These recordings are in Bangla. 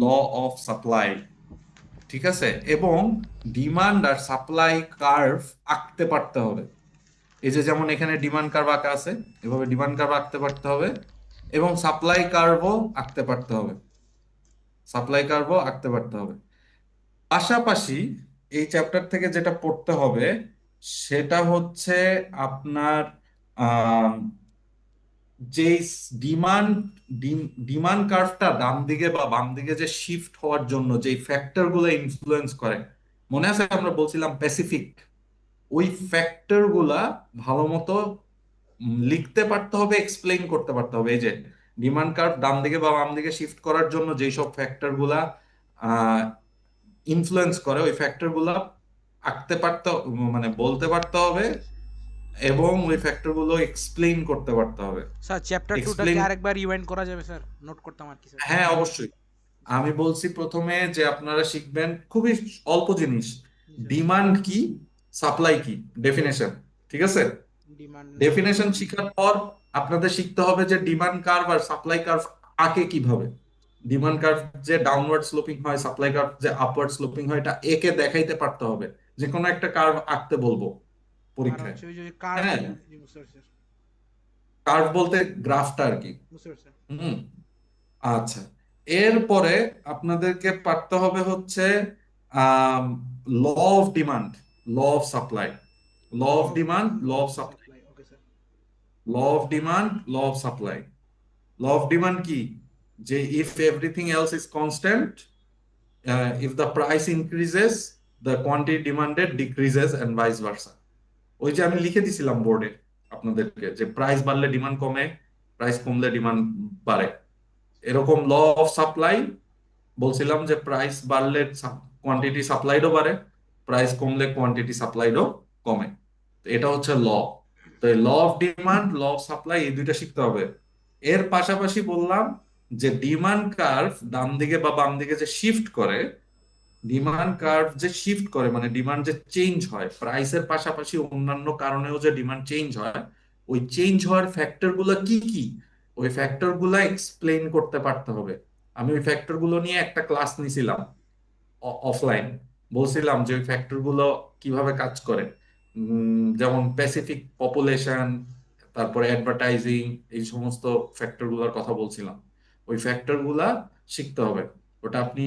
ল অফ সাপ্লাই, ঠিক আছে, এবং ডিমান্ড আর সাপ্লাই কার্ভ আঁকতে পারতে হবে। এই যে যেমন এখানে ডিমান্ড কার্ভ আঁকা আছে, এভাবে ডিমান্ড কার্ভ আঁকতে পারতে হবে, এবং সাপ্লাই কার্ভও আঁকতে পারতে হবে, সাপ্লাই কার্ভও আঁকতে পারতে হবে। পাশাপাশি এই চ্যাপ্টার থেকে যেটা পড়তে হবে সেটা হচ্ছে আপনার আহ যে ডিমান্ড ডিমান্ড কার্ভটা ডান দিকে বা বাম দিকে যে শিফট হওয়ার জন্য যে ফ্যাক্টর গুলো ইনফ্লুয়েন্স করে, মনে আছে আমরা বলছিলাম প্যাসিফিক, ওই ফ্যাক্টর গুলা ভালো মতো লিখতে পারতে হবে, এক্সপ্লেইন করতে পারতে হবে। এই যে ডিমান্ড কার্ভ ডান দিকে বা বাম দিকে শিফট করার জন্য যেই সব ফ্যাক্টর গুলা ইনফ্লুয়েন্স করে, ওই ফ্যাক্টর গুলা আঁকতে পারতে, মানে বলতে পারতে হবে, এবং ওই ফ্যাক্টর গুলো এক্সপ্লেইন করতে পারতে হবে। স্যার চ্যাপ্টার 2টা কি এক্সপ্লেইন, আরেকবার রিওয়াইন্ড করা যাবে স্যার? নোট করতাম আর কি স্যার। হ্যাঁ অবশ্যই। জি আমি বলছি প্রথমে যে আপনারা শিখবেন খুবই অল্প জিনিস, জি স্যার। ডিমান্ড কি, সাপ্লাই কি, ডেফিনেশন, ঠিক আছে। Demand supply. ডেফিনেশন শিখার পর আপনাদের শিখতে হবে যে ডিমান্ড কার্ভ আর সাপ্লাই কার্ভ আঁকে কিভাবে। ডিমান্ড কার্ভ যে ডাউনওয়ার্ড স্লোপিং হয়, সাপ্লাই কার্ভ যে আপওয়ার্ড স্লোপিং হয়, এটা একে দেখাইতে পারতে হবে। যে কোনো একটা কার্ভ আঁকতে বলবো আর পরীক্ষায়। হচ্ছে ওই যে কার্ভ। হ্যাঁ, জি বুঝতে পারছি স্যার। কার্ভ বলতে গ্রাফটা আর কি। বুঝতে পারছি স্যার। হুম, আচ্ছা। এরপরে আপনাদেরকে পারতে হবে হচ্ছে law of demand, law of supply, law law of of demand, demand, law law of of supply, supply. Okay sir. Law of demand, law of supply. Law of demand কি, যে if everything else is constant, if the price increases, the quantity demanded decreases and vice versa. ওই যে আমি লিখে দিছিলাম বোর্ডে আপনাদেরকে, যে প্রাইস বাড়লে ডিমান্ড কমে, প্রাইস কমলে ডিমান্ড বাড়ে। এরকম ল অফ সাপ্লাই বলছিলাম যে প্রাইস বাড়লে কোয়ান্টিটি সাপ্লাইডও বাড়ে, প্রাইস কমলে কোয়ান্টিটি সাপ্লাইডও কমে। তো এটা হচ্ছে ল। তো law of demand, law of supply, এই দুইটা শিখতে হবে। এর পাশাপাশি বললাম যে ডিমান্ড কার্ভ ডান দিকে বা বাম দিকে যে শিফট করে, ডিমান্ড কার্ভ যে শিফট করে মানে ডিমান্ড যে চেঞ্জ হয়, প্রাইসের পাশাপাশি অন্যান্য কারণেও যে ডিমান্ড চেঞ্জ হয়, ওই চেঞ্জ হওয়ার ফ্যাক্টর গুলো কি কি, ওই ফ্যাক্টর গুলা এক্সপ্লেইন করতে পারতে হবে। আমি ওই ফ্যাক্টর গুলো নিয়ে একটা ক্লাস নিছিলাম অফলাইন, বলছিলাম যে ওই ফ্যাক্টর গুলো কিভাবে কাজ করে। যেমন স্পেসিফিক পপুলেশন, তারপরে অ্যাডভার্টাইজিং, এই সমস্ত ফ্যাক্টর গুলোর কথা বলছিলাম। ওই ফ্যাক্টর গুলা শিখতে হবে। ওটা আপনি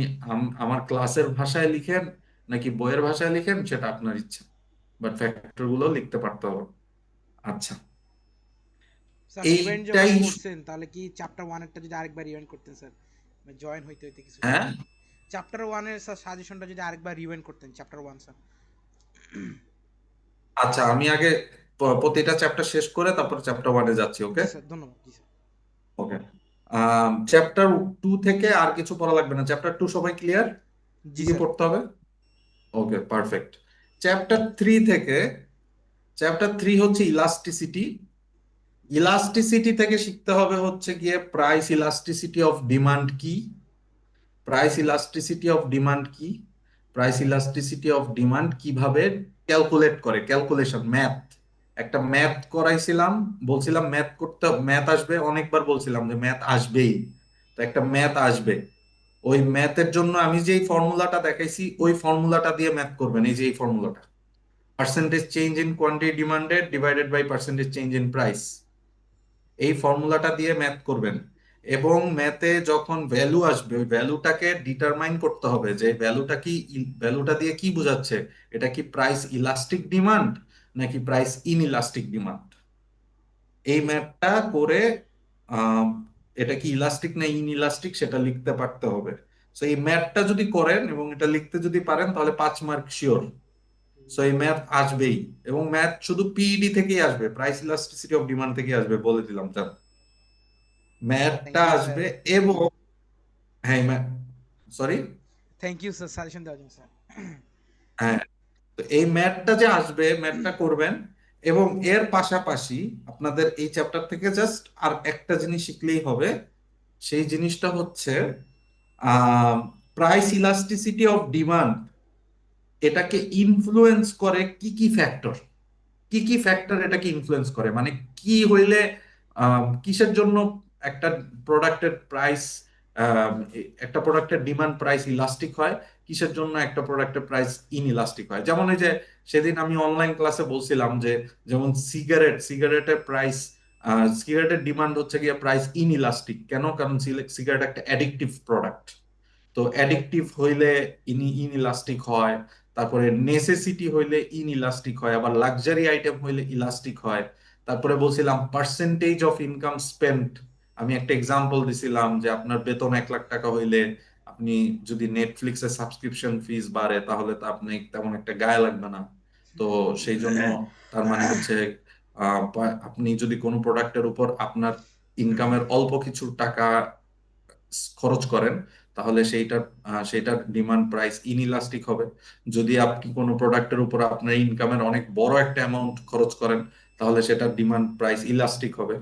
আমার ক্লাসের ভাষায় লিখেন নাকি বইয়ের ভাষায় লিখেন সেটা আপনার ইচ্ছা, বাট ফ্যাক্টর গুলো লিখতে পারতে হবে। আচ্ছা, স্যার রিওয়াইন্ড যখন এইটাই। করছেন তাহলে কি চ্যাপ্টার 1 এরটা যদি আরেকবার রিওয়াইন্ড করতেন স্যার, জয়েন হইতে হইতে কিছু হ্যাঁ, চ্যাপ্টার 1 এর স্যার সাজেশনটা যদি আরেকবার রিওয়াইন্ড করতেন, চ্যাপ্টার 1 স্যার। আচ্ছা, আমি আগে প্রতিটা চ্যাপ্টার শেষ করে তারপর চ্যাপ্টার ওয়ানে যাচ্ছি, ওকে। জি স্যার, ধন্যবাদ। জি স্যার। ওকে, চ্যাপ্টার টু থেকে আর কিছু পড়া লাগবে না, চ্যাপ্টার টু সবাই ক্লিয়ার কি জি কি স্যার। পড়তে হবে? ওকে, পারফেক্ট। চ্যাপ্টার থ্রি থেকে, চ্যাপ্টার থ্রি হচ্ছে ইলাস্টিসিটি। ইলাস্টিসিটি থেকে শিখতে হবে হচ্ছে গিয়ে প্রাইস ইলাস্টিসিটি অফ ডিমান্ড কি, প্রাইস ইলাস্টিসিটি অফ ডিমান্ড কি, প্রাইস ইলাস্টিসিটি অফ ডিমান্ড কিভাবে ক্যালকুলেট করে, ক্যালকুলেশন, ম্যাথ। একটা ম্যাথ করাইছিলাম, বলছিলাম ম্যাথ করতে, ম্যাথ আসবে, অনেকবার বলছিলাম যে ম্যাথ আসবেই। তো একটা ম্যাথ আসবে, ওই ম্যাথের জন্য আমি যেই ফর্মুলাটা দেখাইছি ওই ফর্মুলাটা দিয়ে ম্যাথ করবেন। এই যে এই ফর্মুলাটা, percentage change in quantity demanded divided by percentage change in price, এই ফর্মুলাটা দিয়ে ম্যাথ করবেন। এবং ম্যাথে যখন ভ্যালু আসবে ওই ভ্যালুটাকে ডিটারমাইন করতে হবে যে ভ্যালুটা কি, ভ্যালুটা দিয়ে কি বোঝাচ্ছে, এটা কি প্রাইস ইলাস্টিক ডিমান্ড নাকি প্রাইস ইনইলাস্টিক ডিমান্ড। এই ম্যাথটা করে আম, এটা কি ইলাস্টিক না ইনইলাস্টিক সেটা লিখতে পারতে হবে। তো এই ম্যাথটা যদি করেন এবং এটা লিখতে যদি পারেন তাহলে 5 মার্ক শিওর। সো এই ম্যাথ আসবেই, এবং ম্যাথ শুধু পিইডি থেকেই আসবে, প্রাইস ইলাস্টিসিটি অফ ডিমান্ড থেকে আসবে, বলে দিলাম। ম্যাথটা থ্যাংক ইউ স্যার। আসবে। এবং হ্যাঁ, sorry, thank you sir suggestion দেওয়ার জন্য স্যার। হ্যাঁ, তো এই ম্যাথটা যে আসবে ম্যাথটা করবেন। এবং এর পাশাপাশি আপনাদের এই চ্যাপ্টার থেকে জাস্ট আর একটা জিনিস শিখলেই হবে, সেই জিনিসটা হচ্ছে প্রাইস ইলাস্টিসিটি অফ ডিমান্ড, এটাকে ইনফ্লুয়েন্স করে কি কি ফ্যাক্টর, কি কি ফ্যাক্টর এটাকে ইনফ্লুয়েন্স করে, মানে কি হইলে কিসের জন্য একটা প্রোডাক্টের প্রাইস একটা প্রোডাক্টের ডিমান্ড প্রাইস ইলাস্টিক হয়, কিসের জন্য একটা প্রোডাক্টের প্রাইস ইনইলাস্টিক হয়। যেমন এই যে সেদিন আমি অনলাইন ক্লাসে বলছিলাম যে যেমন সিগারেটের প্রাইস, সিগারেটের ডিমান্ড হচ্ছে গিয়ে প্রাইস ইনইলাস্টিক কেন, কারণ সিগারেট একটা অ্যাডিকটিভ প্রোডাক্ট। তো অ্যাডিকটিভ হইলে ইনইলাস্টিক হয়, তারপরে নেসেসিটি হইলে ইনইলাস্টিক হয়, আবার লাক্সারি আইটেম হইলে ইলাস্টিক হয়। তারপরে বলছিলাম পার্সেন্টেজ অফ ইনকাম স্পেন্ট, আমি একটা এক্সাম্পল দিছিলাম যে আপনার বেতন 1 লাখ টাকা হইলে আপনি যদি নেটফ্লিক্সের সাবস্ক্রিপশন ফিস বাড়ে তাহলে তো আপনি তেমন একটা গায়ে লাগবে না। তো সেই জন্য তার মানে হচ্ছে আপনি যদি কোনো প্রোডাক্টের উপর আপনার ইনকামের অল্প কিছু টাকা খরচ করেন তাহলে সেইটার ডিমান্ড প্রাইস ইনইলাস্টিক হবে। যদি আপনি কোনো প্রোডাক্টের উপর আপনার ইনকামের অনেক বড় একটা অ্যামাউন্ট খরচ করেন তাহলে সেটার ডিমান্ড প্রাইস ইলাস্টিক হবে।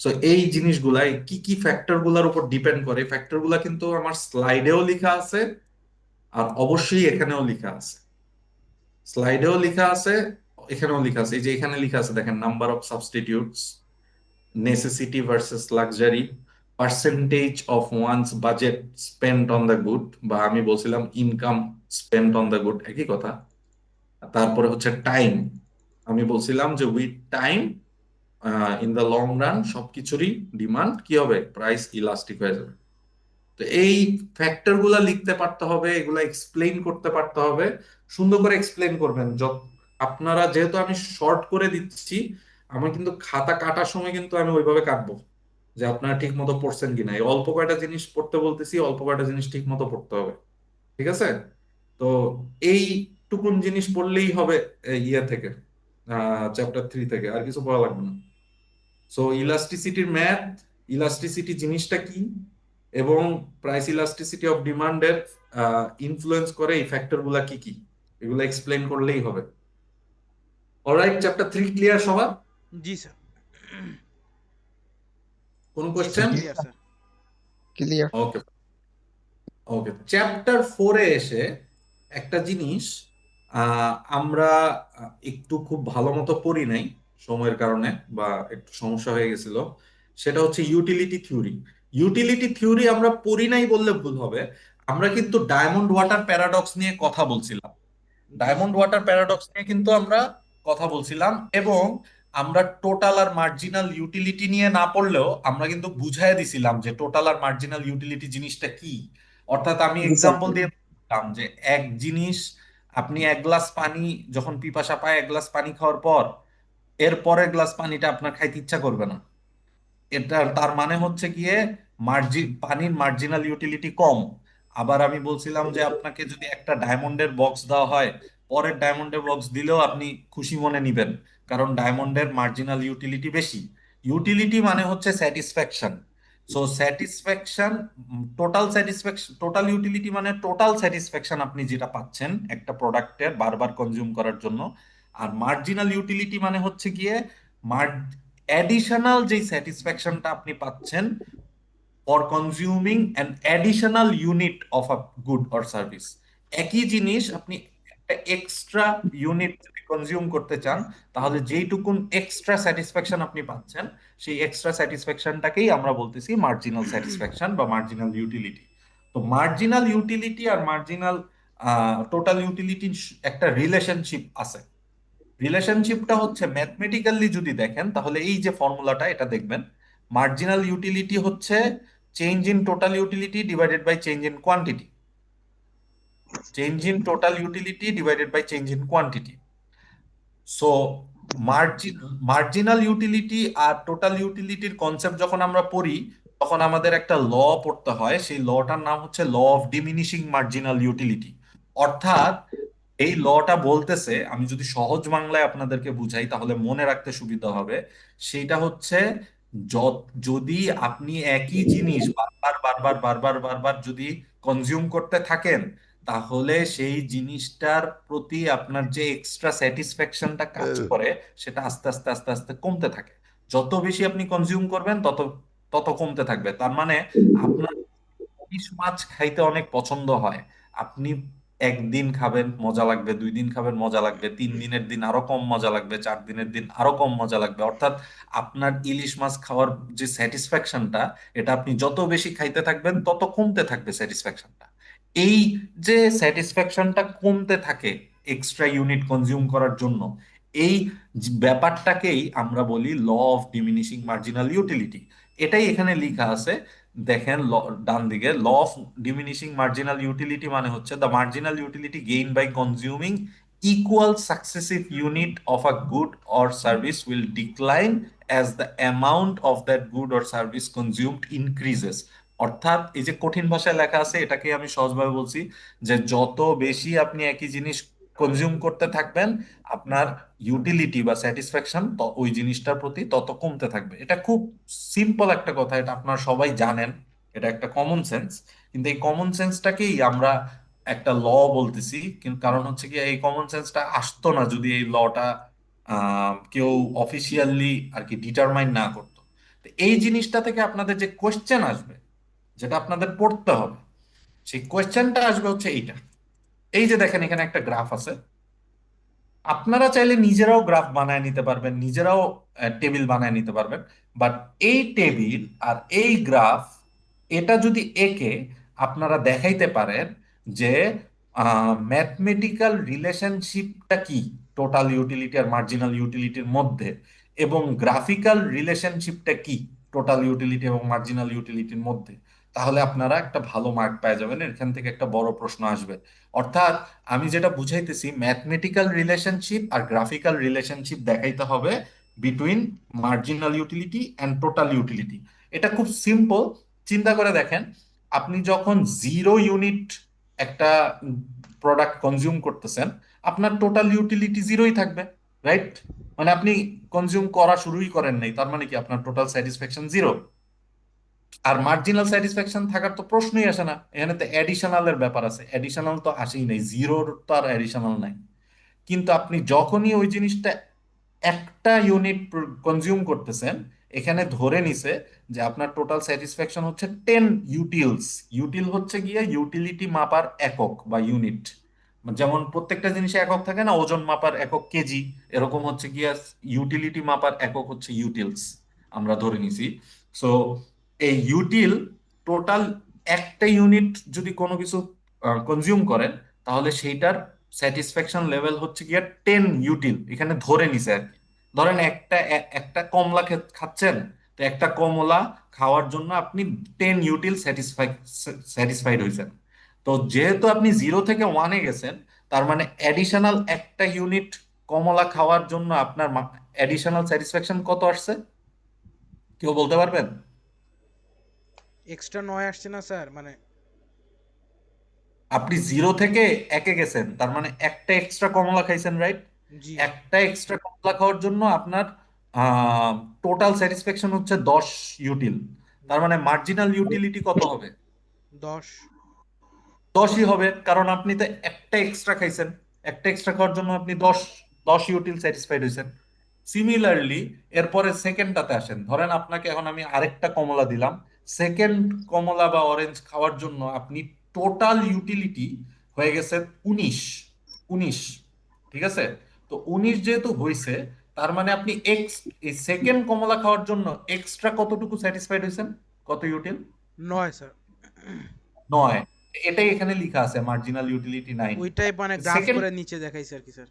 সো এই জিনিসগুলা কি কি ফ্যাক্টর গুলার উপর ডিপেন্ড করে, ফ্যাক্টর গুলা কিন্তু আমার স্লাইডেও লেখা আছে, আর অবশ্যই এখানেও লেখা আছে। স্লাইডেও লেখা আছে, এখানেও লেখা আছে। এই যে এখানে লেখা আছে দেখেন, number of substitutes, necessity versus luxury, percentage of one's budget spent on the good, বা আমি বলছিলাম income spent on the good, একই কথা। তারপরে হচ্ছে টাইম, আমি বলছিলাম যে with time in the long run সবকিছুরই ডিমান্ড কি হবে, প্রাইস ইলাস্টিক হয়ে যাবে। তো এই ফ্যাক্টর গুলা লিখতে পারতে হবে, এগুলা এক্সপ্লেইন করতে পারতে হবে, সুন্দর করে এক্সপ্লেইন করবেন। আপনারা যেহেতু আমি শর্ট করে দিচ্ছি, আমি কিন্তু খাতা কাটার সময় কিন্তু আমি ওইভাবে কাটবো যে আপনারা ঠিক মতো পড়ছেন কিনা। এই অল্প কয়টা জিনিস পড়তে বলতেছি, অল্প কয়টা জিনিস ঠিক মতো পড়তে হবে, ঠিক আছে? তো এইটুকুন জিনিস পড়লেই হবে ইয়ে থেকে, চ্যাপ্টার 3 থেকে, আর কিছু পড়া লাগবে না। সো ইলাস্টিসিটির ম্যাথ, ইলাস্টিসিটি জিনিসটা কি, এবং প্রাইস ইলাস্টিসিটি অফ ডিমান্ডের ইনফ্লুয়েন্স করে এই ফ্যাক্টর গুলা কি কি, এগুলো এক্সপ্লেন করলেই হবে। অলরাইট, চ্যাপ্টার 3 ক্লিয়ার সবার? জি স্যার। কোন জি sir, question? Clear sir. Clear. Okay, okay. Chapter 4-এ এসে একটা জিনিস আমরা একটু খুব ভালো মতো পড়ি নাই সময়ের কারণে, বা একটু সমস্যা হয়ে গেছিল। সেটা হচ্ছে ইউটিলিটি থিওরি। ইউটিলিটি থিওরি আমরা পড়ি নাই বললে ভুল হবে। আমরা কিন্তু ডায়মন্ড ওয়াটার প্যারাডক্স নিয়ে কথা বলছিলাম, জি ডায়মন্ড স্যার। ওয়াটার প্যারাডক্স নিয়ে কিন্তু আমরা কথা বলছিলাম, এবং আমরা টোটাল আর মার্জিনাল ইউটিলিটি নিয়ে না পড়লেও আমরা কিন্তু বুঝাই দিছিলাম যে টোটাল আর মার্জিনাল ইউটিলিটি জিনিসটা কি। অর্থাৎ আমি জি স্যার। এক্সাম্পল দিয়ে বললাম যে এক জিনিস, আপনি 1 গ্লাস পানি, যখন পিপাসা পায় 1 গ্লাস পানি খাওয়ার পর এর পরের গ্লাস পানিটা আপনার খাইতে ইচ্ছা করবে না। তার মানে হচ্ছে গিয়ে পানির মার্জিনাল ইউটিলিটি কম। আবার আমি বলছিলাম যে আপনাকে যদি একটা ডায়মন্ডের বক্স দেওয়া হয়, পরের ডায়মন্ডের বক্স দিলেও আপনি খুশি মনে নিবেন, কারণ ডায়মন্ডের মার্জিনাল ইউটিলিটি বেশি। ইউটিলিটি মানে হচ্ছে satisfaction. So satisfaction, total utility মানে টোটাল স্যাটিসফ্যাকশন আপনি যেটা পাচ্ছেন একটা প্রোডাক্টের বারবার কনজিউম করার জন্য। আর মার্জিনাল ইউটিলিটি মানে হচ্ছে গিয়ে অ্যাডিশনাল যে স্যাটিসফ্যাকশনটা আপনি পাচ্ছেন for consuming an additional unit of a good or service. একই জিনিস আপনি একটা এক্সট্রা ইউনিট যদি কনজিউম করতে চান, তাহলে যেইটুকুন এক্সট্রা স্যাটিসফ্যাকশন আপনি পাচ্ছেন, সেই এক্সট্রা স্যাটিসফ্যাকশনটাকেই আমরা বলতেছি মার্জিনাল স্যাটিসফ্যাকশন বা মার্জিনাল ইউটিলিটি। তো মার্জিনাল ইউটিলিটি আর মার্জিনাল টোটাল ইউটিলিটির একটা রিলেশনশিপ আছে। রিলেশনশিপটা হচ্ছে ম্যাথমেটিক্যালি যদি দেখেন তাহলে এই যে ফর্মুলাটা এটা দেখবেন, মার্জিনাল ইউটিলিটি হচ্ছে change in total utility divided by change in quantity, change in total utility divided by change in quantity. So marginal utility আর টোটাল ইউটিলিটির কনসেপ্ট যখন আমরা পড়ি তখন আমাদের একটা ল পড়তে হয়, সেই লটার নাম হচ্ছে law of diminishing marginal utility. অর্থাৎ এই লটা বলতেছে, আমি যদি সহজ বাংলায় আপনাদেরকে বুঝাই তাহলে মনে রাখতে সুবিধা হবে, সেটা হচ্ছে যদি আপনি একই জিনিস বারবার বারবার বারবার বারবার যদি কনজিউম করতে থাকেন, তাহলে সেই জিনিসটার প্রতি আপনার যে এক্সট্রা স্যাটিসফ্যাকশনটা কাজ করে সেটা আস্তে আস্তে আস্তে আস্তে কমতে থাকে। যত বেশি আপনি কনজিউম করবেন তত তত কমতে থাকবে। তার মানে আপনার ইলিশ মাছ খাইতে অনেক পছন্দ হয়, আপনি একদিন খাবেন মজা লাগবে, 2 দিন খাবেন মজা লাগবে, 3 দিনের দিন আরো কম মজা লাগবে, 4 দিনের দিন আরো কম মজা লাগবে। অর্থাৎ আপনার ইলিশ মাছ খাওয়ার যে স্যাটিসফ্যাকশনটা, এটা আপনি যত বেশি খাইতে থাকবেন তত কমতে থাকবে স্যাটিসফ্যাকশনটা। এই যে স্যাটিসফ্যাকশনটা কমতে থাকে এক্সট্রা ইউনিট কনজিউম করার জন্য, এই ব্যাপারটাকেই আমরা বলি law of diminishing marginal utility. এটাই এখানে লেখা আছে। দেখেন ডান দিকে, law of diminishing marginal utility মানে হচ্ছে the marginal utility gain by consuming equal successive unit of a good or service will decline as the amount of that good or service consumed increases। অর্থাৎ এই যে কঠিন ভাষায় লেখা আছে, এটাকে আমি সহজভাবে বলছি যে যত বেশি আপনি একই জিনিস কনজিউম করতে থাকবেন, আপনার ইউটিলিটি বা স্যাটিসফ্যাকশন ওই জিনিসটার প্রতি তত কমতে থাকবে। এটা খুব সিম্পল একটা কথা, এটা আপনারা সবাই জানেন, এটা একটা কমন সেন্স। কিন্তু এই কমন সেন্সটাকেই আমরা একটা ল বলতেছি। কিন্তু কারণ হচ্ছে কি, এই কমন সেন্সটা আসতো না যদি এই লটা কেউ অফিসিয়ালি আর কি ডিটারমাইন না করতো। তো এই জিনিসটা থেকে আপনাদের যে কোয়েশ্চেন আসবে, যেটা আপনাদের পড়তে হবে, সেই কোয়েশ্চেনটা আসবে হচ্ছে এইটা। এই যে দেখেন এখানে একটা গ্রাফ আছে, আপনারা চাইলে নিজেরাও গ্রাফ বানায় নিতে পারবেন, নিজেরাও টেবিল বানায় নিতে পারবেন। বাট এই টেবিল আর এই গ্রাফ, এটা যদি একে আপনারা দেখাইতে পারেন যে ম্যাথমেটিক্যাল রিলেশনশিপটা কি টোটাল ইউটিলিটি আর মার্জিনাল ইউটিলিটির মধ্যে, এবং গ্রাফিক্যাল রিলেশনশিপটা কি টোটাল ইউটিলিটি এবং মার্জিনাল ইউটিলিটির মধ্যে, তাহলে আপনারা একটা ভালো মার্ক পেয়ে যাবেন। এখান থেকে একটা বড় প্রশ্ন আসবে। অর্থাৎ আমি যেটা বুঝাইতেছি, ম্যাথমেটিক্যাল রিলেশনশিপ আর গ্রাফিক্যাল রিলেশনশিপ দেখাইতে হবে between marginal utility and total utility. এটা খুব সিম্পল। চিন্তা করে দেখেন, আপনি যখন 0 ইউনিট একটা প্রোডাক্ট কনজিউম করতেছেন, আপনার টোটাল ইউটিলিটি 0ই থাকবে, রাইট? মানে আপনি কনজিউম করা শুরুই করেন নাই, তার মানে কি আপনার টোটাল স্যাটিসফ্যাকশন 0। আর মার্জিনাল স্যাটিসফ্যাকশন থাকার তো প্রশ্নই আসে না, এখানে তো অ্যাডিশনাল এর ব্যাপার আছে, অ্যাডিশনাল তো আসেই নাই, জিরোর তো আর অ্যাডিশনাল নাই। কিন্তু আপনি যখনই ওই জিনিসটা একটা ইউনিট কনজিউম করতেছেন, এখানে ধরে নিছে যে আপনার টোটাল স্যাটিসফ্যাকশন হচ্ছে 10 ইউটিলস। ইউটিল হচ্ছে গিয়ে ইউটিলিটি মাপার একক বা ইউনিট। যেমন প্রত্যেকটা জিনিসে একক থাকে না, ওজন মাপার একক কেজি, এরকম হচ্ছে গিয়ে ইউটিলিটি মাপার একক হচ্ছে ইউটিলস আমরা ধরে নিছি। সো এই ইউটিল, টোটাল একটা ইউনিট যদি কোনো কিছু কনজিউম করেন, তাহলে সেইটার স্যাটিসফ্যাকশন লেভেল হচ্ছে গিয়ে 10 ইউটিল, এখানে ধরে নিছে আর কি। ধরেন একটা কমলা খাচ্ছেন, তো একটা কমলা খাওয়ার জন্য আপনি 10 ইউটিল স্যাটিসফাইড হয়েছেন। তো যেহেতু আপনি 0 থেকে 1-এ গেছেন, তার মানে অ্যাডিশনাল একটা ইউনিট কমলা খাওয়ার জন্য আপনার অ্যাডিশনাল স্যাটিসফ্যাকশন কত আসছে, কেউ বলতে পারবেন? এক্সট্রা 9 আসছে না স্যার, মানে আপনি 0 থেকে 1-এ গেছেন, তার মানে একটা এক্সট্রা কমলা খাইছেন, রাইট? জি একটা এক্সট্রা কমলা খাওয়ার জন্য আপনার টোটাল স্যাটিসফ্যাকশন হচ্ছে 10 ইউটিল। তার মানে মার্জিনাল ইউটিলিটি কত হবে? 10। 10ই হবে, কারণ আপনি তো একটা এক্সট্রা খাইছেন। একটা এক্সট্রা খাওয়ার জন্য আপনি 10 ইউটিল স্যাটিসফাইড হয়েছেন। সিমিলারলি এরপরে সেকেন্ডটাতে আসেন, ধরেন আপনাকে এখন আমি আরেকটা কমলা দিলাম। সেকেন্ড কমলা বা অরেঞ্জ খাওয়ার জন্য আপনি টোটাল ইউটিলিটি হয়ে গেছে 19। 19, ঠিক আছে? তো 19 যেহেতু হয়েছে, তার মানে আপনি এই সেকেন্ড কমলা খাওয়ার জন্য এক্সট্রা কতটুকু স্যাটিসফাইড হয়েছেন, কত ইউটিল? 9 স্যার। 9। এটাই এখানে লেখা আছে মার্জিনাল ইউটিলিটি 9। ওইটাই মানে গ্রাফ সেকেন্ড, করে নিচে দেখাইছে আর কি স্যার।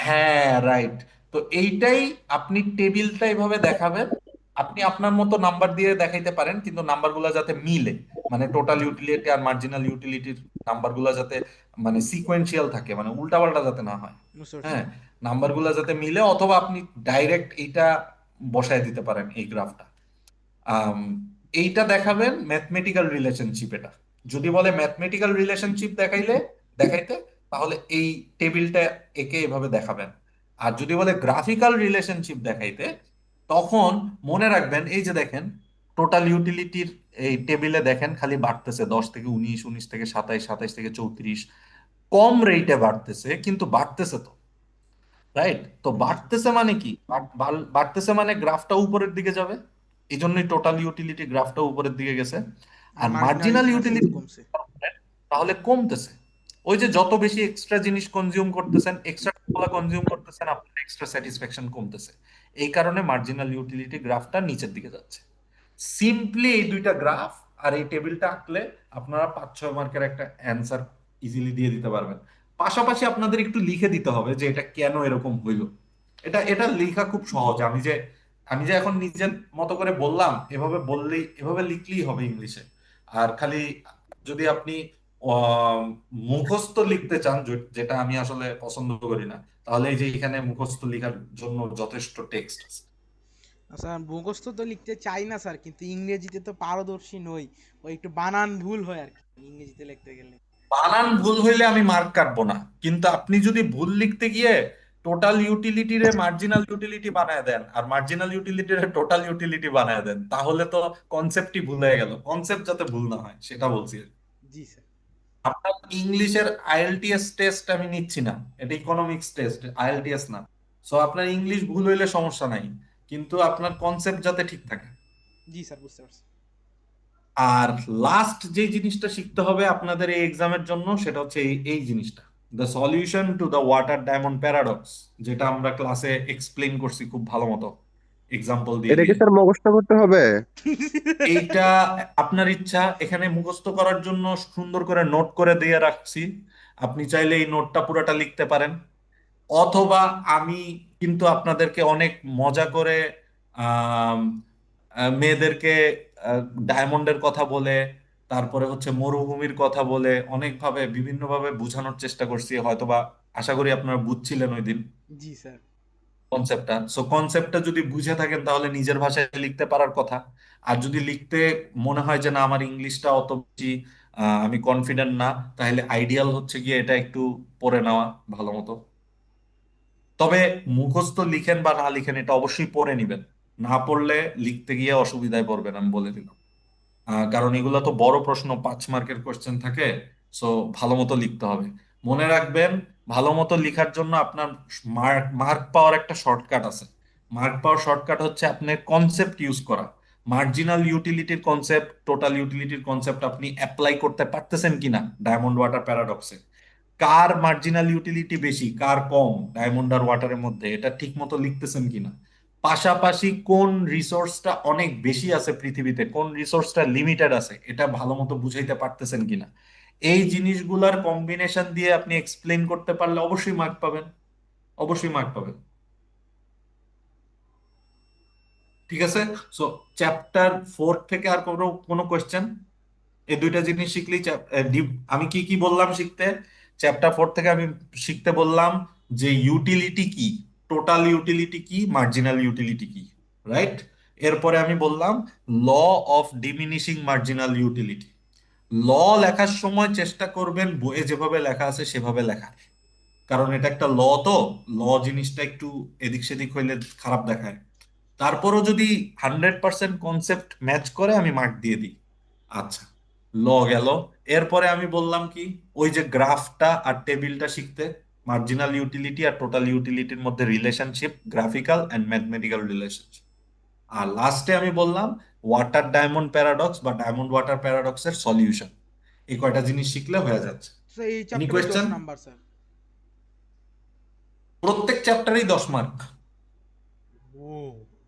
হ্যাঁ রাইট। তো এইটাই আপনি টেবিলটা এইভাবে দেখাবেন। আপনি আপনার মতো নাম্বার দিয়ে দেখাইতে পারেন, কিন্তু নাম্বারগুলো যাতে মিলে, মানে টোটাল ইউটিলিটি আর মার্জিনাল ইউটিলিটির নাম্বারগুলো যাতে মানে সিকোয়েন্সিয়াল থাকে, মানে উল্টাপাল্টা যাতে না হয়। বুঝতে পারছি। হ্যাঁ, নাম্বারগুলো যাতে মিলে, অথবা আপনি ডাইরেক্ট এইটা বসায় দিতে পারেন এই গ্রাফটা। আম, এইটা দেখাবেন ম্যাথমেটিক্যাল রিলেশনশিপ। এটা যদি বলে ম্যাথমেটিক্যাল রিলেশনশিপ দেখাইতে, তাহলে এই টেবিলটা একে এভাবে দেখাবেন। আর যদি বলে গ্রাফিক্যাল রিলেশনশিপ দেখাইতে, তখন মনে রাখবেন এই যে দেখেন টোটাল ইউটিলিটির এই টেবিলে দেখেন খালি বাড়তেছে, 10 থেকে 19, 19 থেকে 27, 27 থেকে 34, কম রেটে বাড়তেছে, কিন্তু বাড়তেছে তো, রাইট? তো জি বাড়তেছে মানে কি, বাড়তেছে মানে গ্রাফটা উপরের দিকে যাবে। এই জন্যই টোটাল ইউটিলিটি গ্রাফটা উপরের দিকে গেছে। আর আর মার্জিনাল মার্জিনাল মার্জিনাল ইউটিলিটি কমছে। তাহলে কমতেছে। ওই যে যত বেশি এক্সট্রা জিনিস কনজিউম করতেছেন, এক্সট্রা কনজিউম করতেছেন, আপনার এক্সট্রা স্যাটিসফ্যাকশন কমতেছে। এই কারণে মার্জিনাল ইউটিলিটি গ্রাফটা নিচের দিকে যাচ্ছে। সিম্পলি এই দুইটা গ্রাফ আর এই টেবিলটা আঁকলে আপনারা 5-6 মার্কের একটা অ্যান্সার ইজিলি দিয়ে দিতে পারবেন। পাশাপাশি আপনাদের একটু লিখে দিতে হবে যে এটা কেন এরকম হইলো। এটা এটা লেখা খুব সহজ। আমি যে এখন নিজের মতো করে বললাম, এভাবে বললেই, এভাবে লিখলেই হবে ইংলিশে। আর খালি যদি আপনি আহ, মুখস্থ লিখতে চান, যেটা আমি আসলে পছন্দ করি না, তাহলে এই যে এখানে মুখস্থ লেখার জন্য যথেষ্ট টেক্সট আছে। স্যার মুখস্থ তো লিখতে চাই না স্যার, কিন্তু ইংরেজিতে তো পারদর্শী নই, ওই একটু বানান ভুল হয় আর কি ইংরেজিতে লিখতে গেলে। বানান ভুল হইলে আমি মার্ক কাটবো না, কিন্তু আপনি যদি ভুল লিখতে গিয়ে টোটাল ইউটিলিটি রে মার্জিনাল ইউটিলিটি বানায় দেন, আর মার্জিনাল ইউটিলিটি রে টোটাল ইউটিলিটি বানায় দেন, তাহলে তো কনসেপ্টই ভুল হয়ে গেল। কনসেপ্ট যাতে ভুল না হয় সেটা বলছি। জি স্যার। আপনার ইংলিশের আইএলটিএস টেস্ট আমি নিচ্ছি না, এটা ইকোনমিক্স টেস্ট, আইএলটিএস না। সো আপনার ইংলিশ ভুল হইলে সমস্যা নাই, কিন্তু আপনার কনসেপ্ট যাতে ঠিক থাকে। জি স্যার, বুঝতে পারছি। আর লাস্ট যে জিনিসটা শিখতে হবে আপনাদের এই এক্সামের জন্য, সেটা হচ্ছে এই এই জিনিসটা, the solution to the water diamond paradox, যেটা আমরা ক্লাসে এক্সপ্লেইন করছি খুব ভালো মতো, এক্সাম্পল দিয়ে এটা কি দিয়ে। স্যার মুখস্থ করতে হবে? এইটা আপনার ইচ্ছা, এখানে মুখস্থ করার জন্য সুন্দর করে নোট করে দিয়ে রাখছি। আপনি চাইলে এই নোটটা পুরোটা লিখতে পারেন, অথবা আমি কিন্তু আপনাদেরকে অনেক মজা করে আম, মেয়েদেরকে ডায়মন্ডের কথা বলে, তারপরে হচ্ছে মরুভূমির কথা বলে, অনেকভাবে বিভিন্নভাবে বোঝানোর চেষ্টা করছি। হয়তোবা আশা করি আপনারা বুঝছিলেন ওই দিন জি স্যার। কনসেপ্টটা যদি বুঝে থাকেন তাহলে নিজের ভাষায় লিখতে পারার কথা। আর যদি লিখতে মনে হয় যে না, আমার ইংলিশটা অত বেশি আমি কনফিডেন্ট না, তাহলে আইডিয়াল হচ্ছে গিয়ে এটা একটু পড়ে নেওয়া ভালো মতো। তবে মুখস্থ লিখেন বা না লিখেন, এটা অবশ্যই পড়ে নিবেন। না পড়লে লিখতে গিয়ে অসুবিধায় পড়বেন, আমি বলে দিলাম। কারণ এগুলো তো বড় প্রশ্ন, 5 মার্কের কোশ্চেন থাকে। সো ভালো মতো লিখতে হবে। মনে রাখবেন, ভালো মতো লিখার জন্য আপনার মার্ক মার্ক পাওয়ার একটা শর্টকাট আছে। মার্ক পাওয়ার শর্টকাট হচ্ছে আপনার কনসেপ্ট ইউজ করা। মার্জিনাল ইউটিলিটির কনসেপ্ট, টোটাল ইউটিলিটির কনসেপ্ট আপনি অ্যাপ্লাই করতে পারতেছেন কিনা ডায়মন্ড ওয়াটার প্যারাডক্সে, কার মার্জিনাল ইউটিলিটি বেশি কার কম ডায়মন্ড আর ওয়াটারের মধ্যে, এটা ঠিক মতো লিখতেছেন কিনা। পাশাপাশি কোন রিসোর্সটা অনেক বেশি আছে পৃথিবীতে, কোন রিসোর্সটা লিমিটেড আছে, এটা ভালো মতো বুঝাইতে পারতেছেন কিনা। এই জিনিসগুলার কম্বিনেশন দিয়ে আপনি এক্সপ্লেইন করতে পারলে অবশ্যই মার্ক পাবেন, অবশ্যই মার্ক পাবেন। ঠিক আছে। সো চ্যাপ্টার 4 থেকে আর কোনো কোনো কোয়েশ্চেন? এই দুইটা জিনিস শিখলেই আমি কি কি বললাম শিখতে? চ্যাপ্টার 4 থেকে আমি শিখতে বললাম যে ইউটিলিটি কি, টোটাল ইউটিলিটি কি, মার্জিনাল ইউটিলিটি কি, রাইট? এরপরে আমি বললাম law of diminishing marginal utility. Law লেখার সময় চেষ্টা করবেন বইয়ে যেভাবে লেখা আছে সেভাবে লেখার, কারণ এটা একটা ল। তো ল জিনিসটা একটু এদিক সেদিক হইলে খারাপ দেখায়। তারপরও যদি 100% কনসেপ্ট ম্যাচ করে আমি মার্ক দিয়ে দিই। আচ্ছা, ল গেল। এরপরে আমি বললাম কি, ওই যে গ্রাফটা আর টেবিলটা শিখতে, মার্জিনাল ইউটিলিটি আর টোটাল ইউটিলিটির মধ্যে relationship, graphical and mathematical relationship. আর লাস্টে আমি বললাম ওয়াটার ডায়মন্ড প্যারাডক্স বা ডায়মন্ড ওয়াটার প্যারাডক্সের সলিউশন। এই কয়টা জিনিস শিখলে হয়ে যাচ্ছে। স্যার এই এনি চ্যাপ্টারে দশ কোয়েশ্চেন? Number sir. প্রত্যেক চ্যাপ্টারেই 10 মার্ক। ও,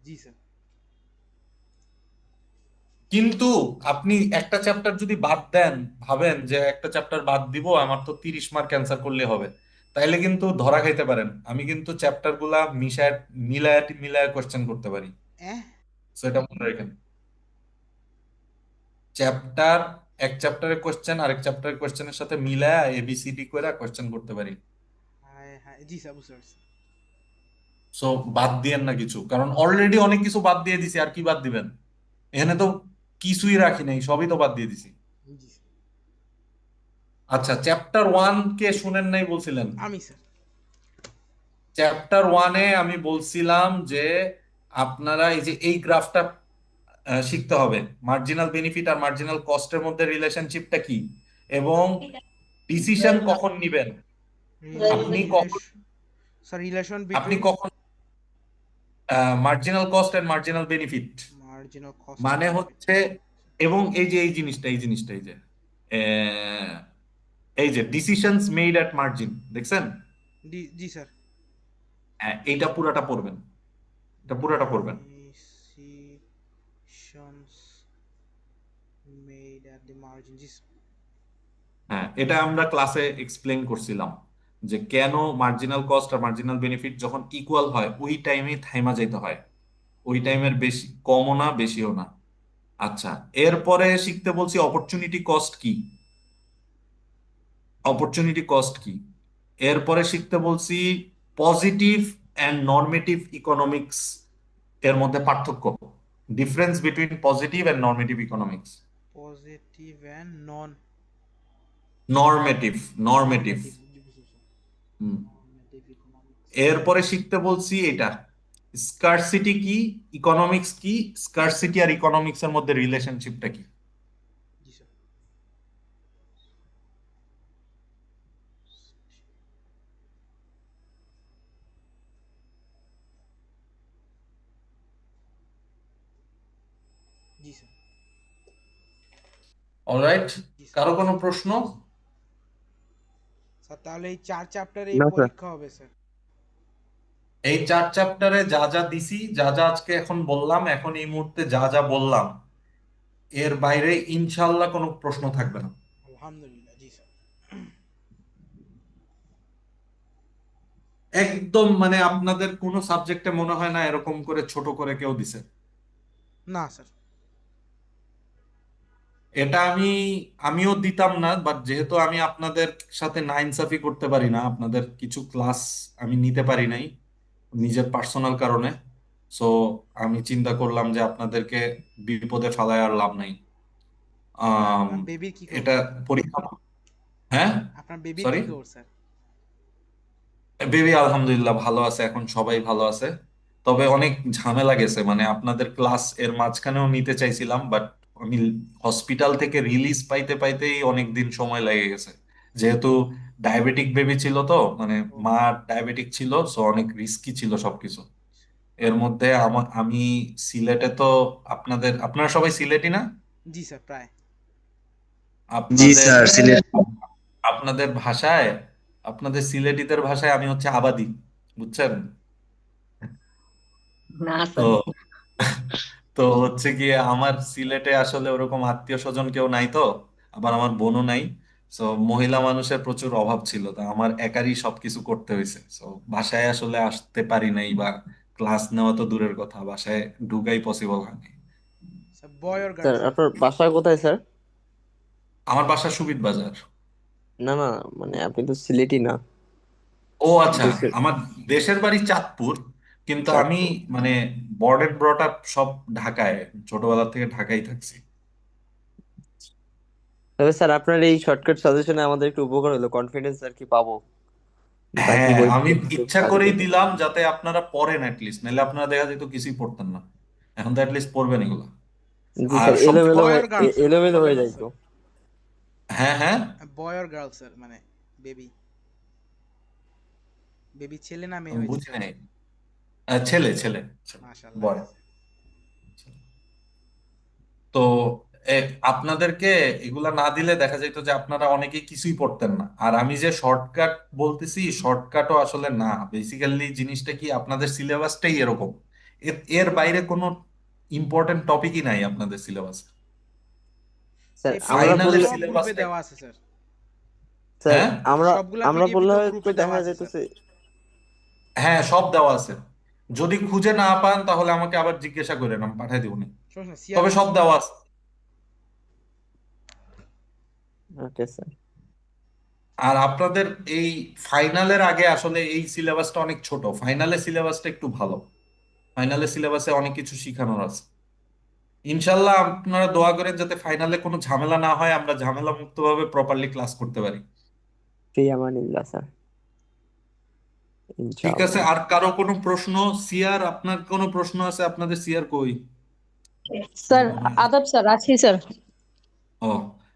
জি স্যার। কিন্তু আপনি একটা চ্যাপ্টার যদি বাদ দেন, ভাবেন যে একটা চ্যাপ্টার বাদ দিব, আমার তো 30 মার্ক অ্যান্সার করলে হবে, তাইলে কিন্তু ধরা খাইতে পারেন। আমি কিন্তু চ্যাপ্টার গুলা মিশায়, মিলায় মিলায় কোশ্চেন করতে পারি। এহ। সেটা মনে রাখেন। চ্যাপ্টার, এক চ্যাপ্টারের কোশ্চেন আরেক চ্যাপ্টারের কোশ্চেনের সাথে মিলায় এবিসিডি করে কোশ্চেন করতে পারি। হায় হায়, জি স্যার, বুঝতে পারছি। সো বাদ দিয়েন না কিছু, কারণ অলরেডি অনেক কিছু বাদ দিয়ে দিছি, আর কি বাদ দিবেন? এখানে তো কিছুই রাখি নাই, সবই তো বাদ দিয়ে দিছি। জি স্যার। আচ্ছা, চ্যাপ্টার 1 কে শুনেন নাই বলছিলেন? আমি স্যার। চ্যাপ্টার 1-এ আমি বলছিলাম যে আপনারা এই যে এই গ্রাফটা শিখতে হবে, মার্জিনাল বেনিফিট আর মার্জিনাল কস্টের মধ্যে রিলেশনশিপটা কি, এবং ডিসিশন কখন নিবেন, আপনি কখন, রিলেশন, স্যার রিলেশন আপনি বিটুইন কখন marginal cost and marginal benefit marginal cost and মানে বেনিফিট। হচ্ছে, এবং এই যে এই জিনিসটা এই যে এই যে ডিসিশনস মেড অ্যাট মার্জিন, দেখছেন? জি স্যার। এইটা পুরাটা পড়বেন, এটা পুরাটা পড়বেন। Decisions made at the margin, G sir. হ্যাঁ, এটা আমরা ক্লাসে এক্সপ্লেন করছিলাম যে কেন মার্জিনাল কস্ট আর মার্জিনাল বেনিফিট যখন ইকুয়াল হয় ওই টাইমে থাইমা যেতে হয়, ওই টাইমের বেশি কমও না বেশিও না। আচ্ছা, এরপরে শিখতে বলছি অপরচুনিটি কস্ট কি, অপরচুনিটি কস্ট কি। এরপরে শিখতে বলছি পজিটিভ অ্যান্ড নরমেটিভ ইকোনমিক্স এর মধ্যে পার্থক্য, difference between positive and normative economics. Positive and non normative, normative. Normative, hmm. Normative economics. এরপরে শিখতে বলছি এটা স্কারসিটি কি, ইকোনমিক্স কি, স্কারসিটি আর ইকোনমিক্স এর মধ্যে রিলেশনশিপটা কি। জি স্যার। জি স্যার। অলরাইট, জি স্যার। কারো কোনো প্রশ্ন? স্যার তাহলে এই 4 চ্যাপ্টারেই না স্যার। পরীক্ষা হবে স্যার? এই 4 চ্যাপ্টারে যা যা দিছি, যা যা আজকে এখন বললাম, এখন এই মুহূর্তে যা যা বললাম, এর বাইরে ইনশাল্লাহ কোনো প্রশ্ন থাকবে না। আলহামদুলিল্লাহ, জি স্যার। একদম মানে আপনাদের কোনো সাবজেক্টে মনে হয় না এরকম করে ছোট করে কেউ দিছে? না স্যার। এটা আমিও দিতাম না, বাট যেহেতু আমি আপনাদের সাথে নাইনসাফি করতে পারি না, আপনাদের কিছু ক্লাস আমি নিতে পারি নাই নিজের পার্সোনাল কারণে, সো আমি চিন্তা করলাম যে আপনাদেরকে বিপদে ফেলায় আর লাভ নাই। আম, আপনার বেবির কি খবর এটা স্যার? পরীক্ষা। হ্যাঁ, আপনার বেবির সরি। কি খবর স্যার? বেবি আলহামদুলিল্লাহ ভালো আছে, এখন সবাই ভালো আছে। তবে অনেক ঝামেলা গেছে, মানে আপনাদের ক্লাস এর মাঝখানেও নিতে চাইছিলাম, বাট আমি হসপিটাল থেকে রিলিজ পাইতে পাইতেই অনেক দিন সময় লেগে গেছে, যেহেতু ডায়াবেটিক বেবি ছিল, তো মানে ও, মা ডায়াবেটিক ছিল, সো অনেক রিস্কি ছিল সবকিছু। এর মধ্যে আমি সিলেটে তো, আপনারা সবাই সিলেটি না? জি স্যার প্রায়। জি আপনাদের স্যার, সিলেট। আপনাদের ভাষায়, আপনাদের সিলেটিদের ভাষায় আমি হচ্ছে আবাদি, বুঝছেন? না তো স্যার। তো হচ্ছে গিয়ে আমার সিলেটে আসলে ওরকম আত্মীয় স্বজন কেউ নাই, তো আবার আমার বোনও নাই। তো মহিলা মানুষের প্রচুর অভাব ছিল, তো আমার একারই সবকিছু করতে হয়েছে। তো বাসায় আসলে আসতে পারি নাই, বা ক্লাস নেওয়া তো দূরের কথা, বাসায় ঢুকাই পসিবল হয়নি। Sir boy or girl sir sir? আপনার বাসা কোথায় স্যার? আমার বাসা সুবিদ বাজার। না না, মানে আপনি তো সিলেটি না। ও আচ্ছা, দেশের আমার দেশের বাড়ি চাঁদপুর, কিন্তু আমি চাঁদপুর। মানে বর্ন এন্ড ব্রট আপ সব ঢাকায়, ছোটবেলা থেকে ঢাকায় থাকছি। তবে স্যার আপনার এই শর্টকাট সাজেশনে আমাদের একটু উপকার হলো, কনফিডেন্স আর কি পাবো বাকি হ্যাঁ, বই আমি থেকে ইচ্ছা কাজে করেই দেবে। দিলাম যাতে আপনারা পড়েন অ্যাটলিস্ট, নাহলে আপনারা দেখা যেত কিছুই পড়তেন না। এখন তো অ্যাটলিস্ট পড়বেন এগুলো। স্যার জি আর স্যার, সব, এলোমেলো বয় হয়ে অর গার্ল স্যার? এলোমেলো হয়ে যায় তো। হ্যাঁ হ্যাঁ, বয় অর গার্ল স্যার, মানে বেবি, বেবি ছেলে না মেয়ে আমি হয়েছে বুঝি স্যার? নাই। ছেলে ছেলে ছেলে, মাশাআল্লাহ। বয়। তো এ, আপনাদেরকে এগুলা না দিলে দেখা যেত যে আপনারা অনেকেই কিছুই পড়তেন না। আর আমি যে শর্টকাট বলতেছি, শর্টকাটও আসলে না, বেসিক্যালি জিনিসটা কি, আপনাদের সিলেবাসটাই এরকম, এর বাইরে কোনো ইম্পর্টেন্ট টপিকই নাই আপনাদের সিলেবাসে। স্যার এই পিডিএফ আমরা তো ফাইনালের পড়লে, সব গ্রুপে সিলেবাসটা, দেওয়া আছে স্যার। স্যার হ্যাঁ আমরা সবগুলা আমরা পিডিএফ পড়লে তো হয়তো গ্রুপে দেওয়া দেখা আছে স্যার। যাইতেছে। হ্যাঁ, সব দেওয়া আছে, যদি খুঁজে না পান তাহলে আমাকে আবার জিজ্ঞাসা করেন, আমি পাঠাই দিব না। সমস্যা সিয়ার তবে সব গ্রুপে। দেওয়া আছে। Okay sir. আর আপনাদের এই ফাইনালের আগে আসলে এই সিলেবাসটা অনেক ছোট, ফাইনালের সিলেবাসটা একটু ভালো, ফাইনালের সিলেবাসে অনেক কিছু শিখানোর আছে। ইনশাল্লাহ আপনারা দোয়া করেন যাতে ফাইনালে কোনো ঝামেলা না হয়, আমরা ঝামেলা মুক্ত ভাবে প্রপারলি ক্লাস করতে পারি। ফি আমানিল্লাহ স্যার, ঠিক আছে, ইনশাআল্লাহ। আর কারো কোনো প্রশ্ন? সিয়ার, আপনার কোনো প্রশ্ন আছে? আপনাদের সিয়ার কই? স্যার আদাব স্যার, আছি স্যার। ও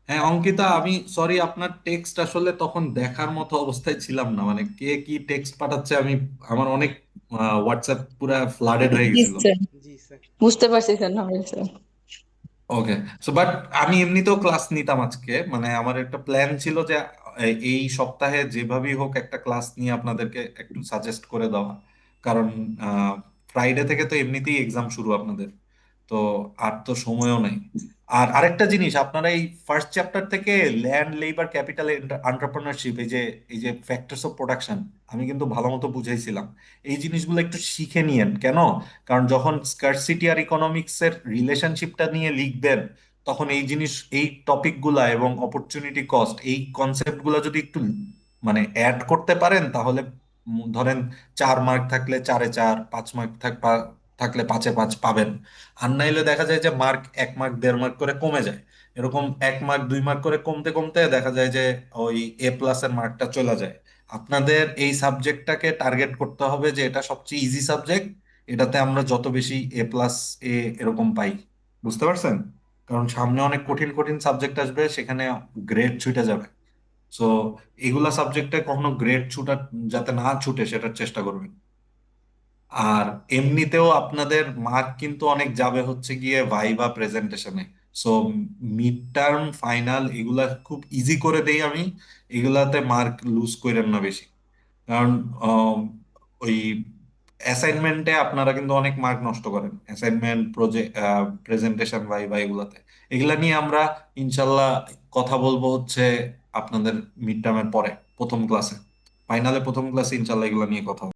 হ্যাঁ, অঙ্কিতা, আমি সরি, আপনার টেক্সট আসলে তখন দেখার মতো অবস্থায় ছিলাম না, মানে কে কি টেক্সট পাঠাচ্ছে, আমার অনেক হোয়াটসঅ্যাপ পুরা ফ্লাডেড হয়ে জি গেছিল। স্যার, জি স্যার। বুঝতে পারছি স্যার, না স্যার। ওকে। সো বাট আমি এমনিতেও ক্লাস নিতাম আজকে, মানে আমার একটা প্ল্যান ছিল যে এই সপ্তাহে যেভাবেই হোক একটা ক্লাস নিয়ে আপনাদেরকে একটু সাজেস্ট করে দেওয়া। কারণ ফ্রাইডে থেকে তো এমনিতেই এক্সাম শুরু আপনাদের, তো আর তো সময়ও নাই। আর আরেকটা জিনিস, আপনারা এই ফার্স্ট চ্যাপ্টার থেকে ল্যান্ড, লেবার, ক্যাপিটাল, এন্টারপ্রেনারশিপ, এই যে ফ্যাক্টরস অফ প্রোডাকশন, আমি কিন্তু ভালো মতো বুঝাইছিলাম। এই জিনিসগুলো একটু শিখে নিয়েন। কেন? কারণ যখন স্কারসিটি আর ইকোনমিক্স এর রিলেশনশিপটা নিয়ে লিখবেন, তখন এই জিনিস, এই টপিক গুলা এবং অপরচুনিটি কস্ট, এই কনসেপ্ট গুলা যদি একটু মানে অ্যাড করতে পারেন, তাহলে ধরেন 4 মার্ক থাকলে 4-এ 4, 5 মার্ক থাকলে 5-এ 5 পাবেন। আর নাইলে দেখা যায় যে মার্ক 1 মার্ক 1.5 মার্ক করে কমে যায়। এরকম 1 মার্ক 2 মার্ক করে কমতে কমতে দেখা যায় যে ওই A+ এর মার্কটা চলে যায়। আপনাদের এই সাবজেক্টটাকে টার্গেট করতে হবে যে এটা সবচেয়ে ইজি সাবজেক্ট, এটাতে আমরা যত বেশি A+, A এরকম পাই। বুঝতে পারছেন? কারণ সামনে অনেক কঠিন কঠিন সাবজেক্ট আসবে, সেখানে গ্রেড ছুটে যাবে। সো এগুলা সাবজেক্টে কখনো গ্রেড ছুটা যাতে না ছুটে সেটার চেষ্টা করবেন। আর এমনিতেও আপনাদের মার্ক কিন্তু অনেক যাবে হচ্ছে গিয়ে ভাইবা প্রেজেন্টেশনে। সো মিড টার্ম, ফাইনাল এগুলা খুব ইজি করে দেই আমি, এগুলাতে মার্ক লুজ করেন না বেশি। কারণ ওই অ্যাসাইনমেন্টে আপনারা কিন্তু অনেক মার্ক নষ্ট করেন, অ্যাসাইনমেন্ট, প্রজেক্ট, প্রেজেন্টেশন, ভাইবা এগুলাতে। এগুলা নিয়ে আমরা ইনশাল্লাহ কথা বলবো হচ্ছে আপনাদের মিড টার্মের পরে, প্রথম ক্লাসে, ফাইনালে প্রথম ক্লাসে ইনশাল্লাহ এগুলা নিয়ে কথা হবে।